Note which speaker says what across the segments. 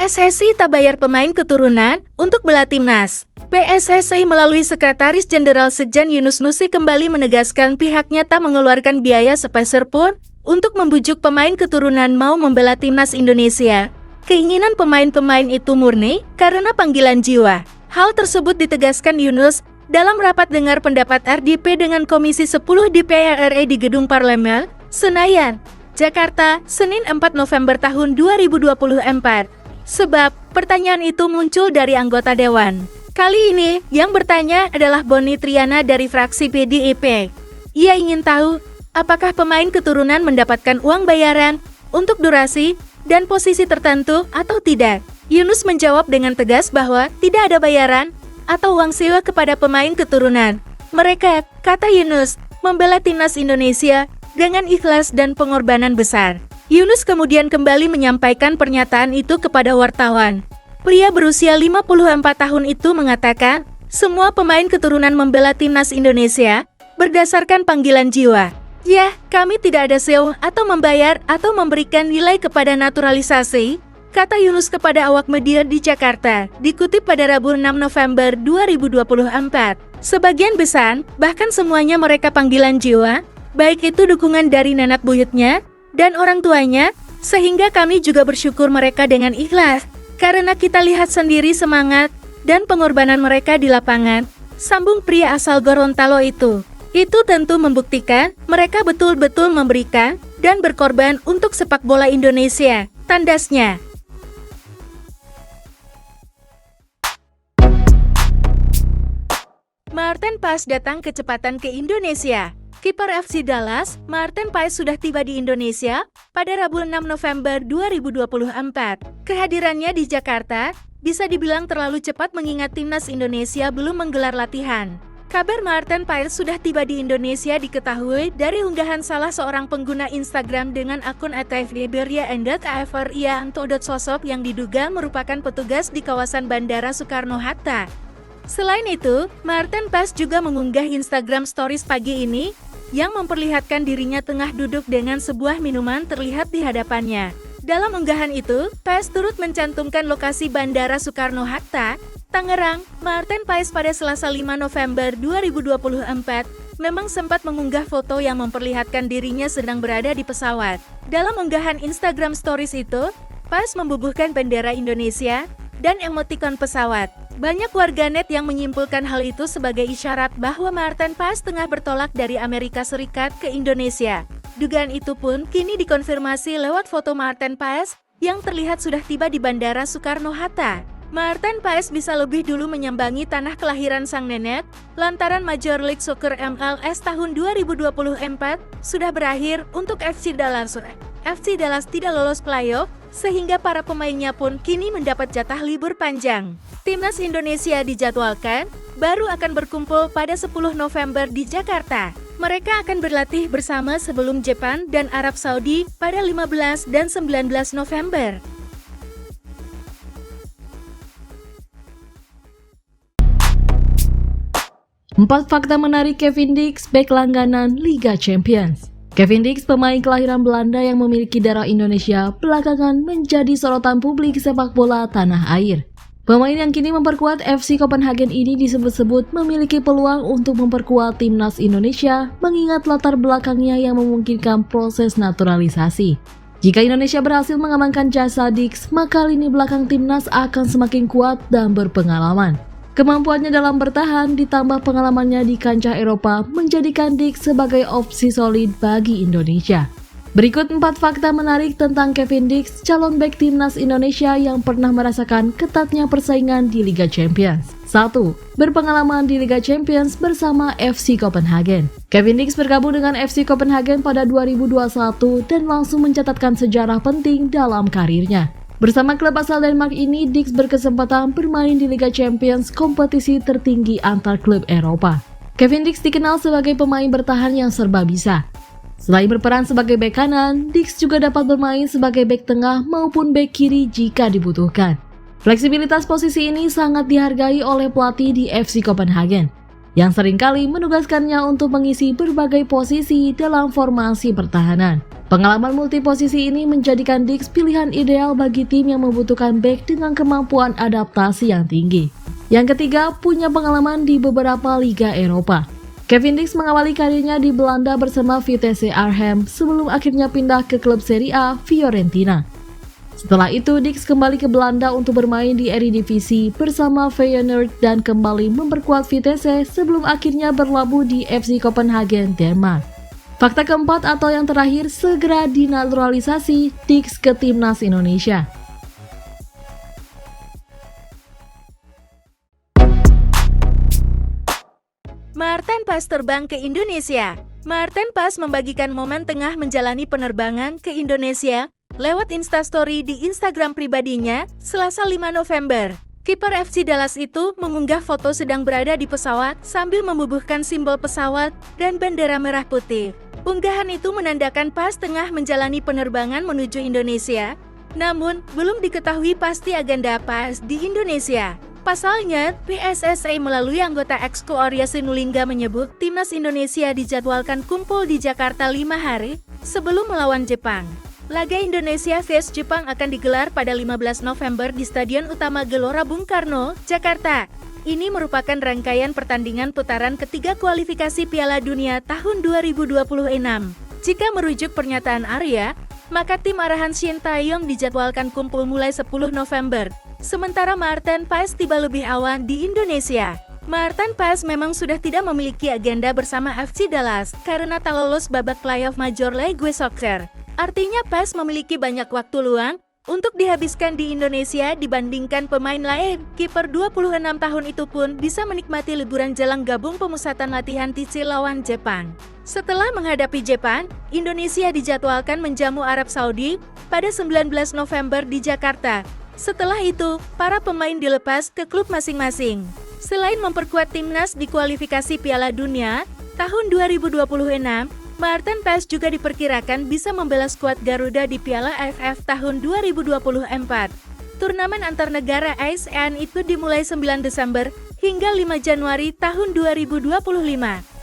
Speaker 1: PSSI tak bayar pemain keturunan untuk bela timnas. PSSI melalui Sekretaris Jenderal Sekjen Yunus Nusi kembali menegaskan pihaknya tak mengeluarkan biaya sepeser pun untuk membujuk pemain keturunan mau membela timnas Indonesia. Keinginan pemain-pemain itu murni karena panggilan jiwa. Hal tersebut ditegaskan Yunus dalam rapat dengar pendapat RDP dengan Komisi 10 DPR RI di Gedung Parlemen, Senayan, Jakarta, Senin 4 November tahun 2024. Sebab pertanyaan itu muncul dari anggota Dewan. Kali ini yang bertanya adalah Boni Triana dari fraksi PDIP. Ia ingin tahu apakah pemain keturunan mendapatkan uang bayaran untuk durasi dan posisi tertentu atau tidak. Yunus menjawab dengan tegas bahwa tidak ada bayaran atau uang sewa kepada pemain keturunan. Mereka, kata Yunus, membela timnas Indonesia dengan ikhlas dan pengorbanan besar. Yunus kemudian kembali menyampaikan pernyataan itu kepada wartawan. Pria berusia 54 tahun itu mengatakan, semua pemain keturunan membela timnas Indonesia berdasarkan panggilan jiwa. Ya, kami tidak ada sewa atau membayar atau memberikan nilai kepada naturalisasi, kata Yunus kepada awak media di Jakarta, dikutip pada Rabu 6 November 2024. Sebagian besar, bahkan semuanya mereka panggilan jiwa, baik itu dukungan dari nenek buyutnya dan orang tuanya, sehingga kami juga bersyukur mereka dengan ikhlas, karena kita lihat sendiri semangat dan pengorbanan mereka di lapangan, sambung pria asal Gorontalo itu. Itu tentu membuktikan mereka betul-betul memberikan dan berkorban untuk sepak bola Indonesia, tandasnya. Maarten Paes datang kecepatan ke Indonesia. Kiper FC Dallas, Maarten Paes sudah tiba di Indonesia pada Rabu 6 November 2024. Kehadirannya di Jakarta bisa dibilang terlalu cepat mengingat timnas Indonesia belum menggelar latihan. Kabar Maarten Paes sudah tiba di Indonesia diketahui dari unggahan salah seorang pengguna Instagram dengan akun @fdberia_afrianto.sosok yang diduga merupakan petugas di kawasan Bandara Soekarno-Hatta. Selain itu, Maarten Paes juga mengunggah Instagram Stories pagi ini yang memperlihatkan dirinya tengah duduk dengan sebuah minuman terlihat di hadapannya. Dalam unggahan itu, Paes turut mencantumkan lokasi Bandara Soekarno-Hatta, Tangerang. Maarten Paes pada Selasa 5 November 2024 memang sempat mengunggah foto yang memperlihatkan dirinya sedang berada di pesawat. Dalam unggahan Instagram Stories itu, Paes membubuhkan bendera Indonesia dan emotikon pesawat. Banyak warganet yang menyimpulkan hal itu sebagai isyarat bahwa Maarten Paes tengah bertolak dari Amerika Serikat ke Indonesia. Dugaan itu pun kini dikonfirmasi lewat foto Maarten Paes yang terlihat sudah tiba di Bandara Soekarno-Hatta. Maarten Paes bisa lebih dulu menyambangi tanah kelahiran sang nenek, lantaran Major League Soccer MLS tahun 2024 sudah berakhir untuk FC Dallas. FC Dallas tidak lolos playoff, sehingga para pemainnya pun kini mendapat jatah libur panjang. Timnas Indonesia dijadwalkan baru akan berkumpul pada 10 November di Jakarta. Mereka akan berlatih bersama sebelum Jepang dan Arab Saudi pada 15 dan 19 November.
Speaker 2: Empat fakta menarik Kevin Dix, bek langganan Liga Champions. Kevin Dix, pemain kelahiran Belanda yang memiliki darah Indonesia, belakangan menjadi sorotan publik sepak bola tanah air. Pemain yang kini memperkuat FC Copenhagen ini disebut-sebut memiliki peluang untuk memperkuat timnas Indonesia, mengingat latar belakangnya yang memungkinkan proses naturalisasi. Jika Indonesia berhasil mengamankan jasa Dix, maka lini belakang timnas akan semakin kuat dan berpengalaman. Kemampuannya dalam bertahan ditambah pengalamannya di kancah Eropa menjadikan Dix sebagai opsi solid bagi Indonesia. Berikut 4 fakta menarik tentang Kevin Dix, calon bek timnas Indonesia yang pernah merasakan ketatnya persaingan di Liga Champions. 1. Berpengalaman di Liga Champions bersama FC Copenhagen. Kevin Dix bergabung dengan FC Copenhagen pada 2021 dan langsung mencatatkan sejarah penting dalam karirnya. Bersama klub asal Denmark ini, Dix berkesempatan bermain di Liga Champions, kompetisi tertinggi antar klub Eropa. Kevin Dix dikenal sebagai pemain bertahan yang serba bisa. Selain berperan sebagai bek kanan, Dix juga dapat bermain sebagai bek tengah maupun bek kiri jika dibutuhkan. Fleksibilitas posisi ini sangat dihargai oleh pelatih di FC Copenhagen. yang seringkali menugaskannya untuk mengisi berbagai posisi dalam formasi pertahanan. Pengalaman multiposisi ini menjadikan Diggs pilihan ideal bagi tim yang membutuhkan bek dengan kemampuan adaptasi yang tinggi. Yang ketiga, punya pengalaman di beberapa liga Eropa. Kevin Diggs mengawali karirnya di Belanda bersama Vitesse Arnhem sebelum akhirnya pindah ke klub Serie A Fiorentina. Setelah itu, Diggs kembali ke Belanda untuk bermain di Eredivisie bersama Feyenoord dan kembali memperkuat Vitesse sebelum akhirnya berlabuh di FC Copenhagen, Denmark. Fakta keempat atau yang terakhir, segera dinaturalisasi Diggs ke timnas Indonesia.
Speaker 1: Maarten Paes terbang ke Indonesia. Maarten Paes membagikan momen tengah menjalani penerbangan ke Indonesia lewat Instastory di Instagram pribadinya, Selasa 5 November. Kiper FC Dallas itu mengunggah foto sedang berada di pesawat sambil membubuhkan simbol pesawat dan bendera merah putih. Unggahan itu menandakan Paes tengah menjalani penerbangan menuju Indonesia, namun belum diketahui pasti agenda Paes di Indonesia. Pasalnya, PSSI melalui anggota Exco Arya Sinulinga menyebut timnas Indonesia dijadwalkan kumpul di Jakarta 5 hari sebelum melawan Jepang. Laga Indonesia vs Jepang akan digelar pada 15 November di Stadion Utama Gelora Bung Karno, Jakarta. Ini merupakan rangkaian pertandingan putaran ketiga kualifikasi Piala Dunia tahun 2026. Jika merujuk pernyataan Arya, maka tim arahan Shin Tae-yong dijadwalkan kumpul mulai 10 November. Sementara Maarten Paes tiba lebih awal di Indonesia. Maarten Paes memang sudah tidak memiliki agenda bersama FC Dallas karena tak lolos babak playoff Major League Soccer. Artinya Paes memiliki banyak waktu luang untuk dihabiskan di Indonesia dibandingkan pemain lain. Kiper 26 tahun itu pun bisa menikmati liburan jelang gabung pemusatan latihan TC lawan Jepang. Setelah menghadapi Jepang, Indonesia dijadwalkan menjamu Arab Saudi pada 19 November di Jakarta. Setelah itu, para pemain dilepas ke klub masing-masing. Selain memperkuat timnas di kualifikasi Piala Dunia tahun 2026, Maarten Paes juga diperkirakan bisa membela skuad Garuda di Piala AFF tahun 2024. Turnamen antar negara ASEAN itu dimulai 9 Desember hingga 5 Januari tahun 2025.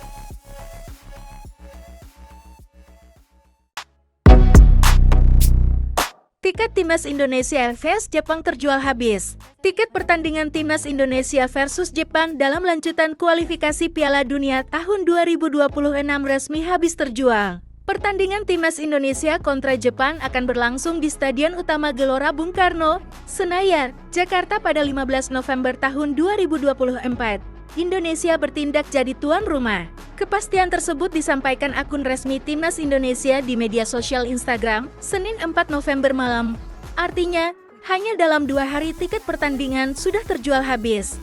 Speaker 1: Tiket timnas Indonesia vs Jepang terjual habis. Tiket pertandingan timnas Indonesia versus Jepang dalam lanjutan kualifikasi Piala Dunia tahun 2026 resmi habis terjual. Pertandingan timnas Indonesia kontra Jepang akan berlangsung di Stadion Utama Gelora Bung Karno, Senayan, Jakarta pada 15 November tahun 2024. Indonesia bertindak jadi tuan rumah. Kepastian tersebut disampaikan akun resmi Timnas Indonesia di media sosial Instagram, Senin 4 November malam. Artinya, hanya dalam 2 hari tiket pertandingan sudah terjual habis.